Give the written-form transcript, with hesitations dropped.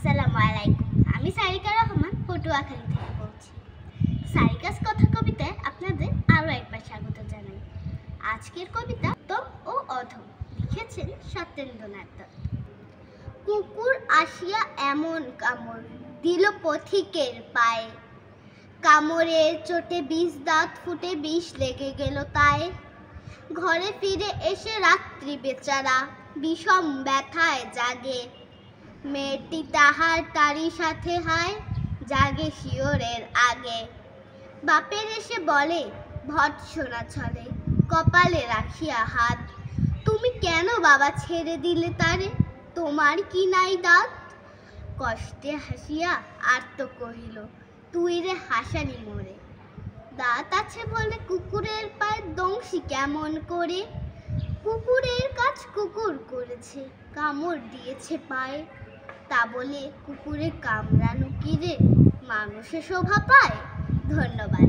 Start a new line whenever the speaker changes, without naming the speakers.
আসসালামু আলাইকুম। আমি সারিকা রহমান পটুয়াখালী থেকে বলছি। সারিকাস কথা কবিতায় আপনাদের আরও একবার স্বাগত জানাই। আজকের কবিতা উত্তম ও অধম, লিখেছেন সত্যেন্দ্রনাথ দত্ত। কুকুর আসিয়া এমন কামড় দিল পথিকের পায়ে, কামড়ের চোটে 20 দাঁত ফুটে বিষ লেগে গেল তায়ে। ঘরে ফিরে এসে রাত্রি বেচারা বিষম ব্যথায় জাগে, মেয়েটি তারই সাথে হায় জাগে শিওরের আগে। বাপের এসে বলে ভৎসনা ছলে কপালে রাখিয়া হাত, তুমি কেন বাবা ছেড়ে দিলে তারে, তোমার কি নাই দাঁত? কষ্টে হাসিয়া আর্ত কহিল, তুই রে হাসানি মোরে, দাঁত আছে বলে কুকুরের পায়ে দংশি কেমন করে? কুকুরের কাজ কুকুর করেছে, কামড় দিয়েছে পায়ে, তা বলে কুকুরে কামড়ানো কি রে মানুষে শোভা পায়? ধন্যবাদ।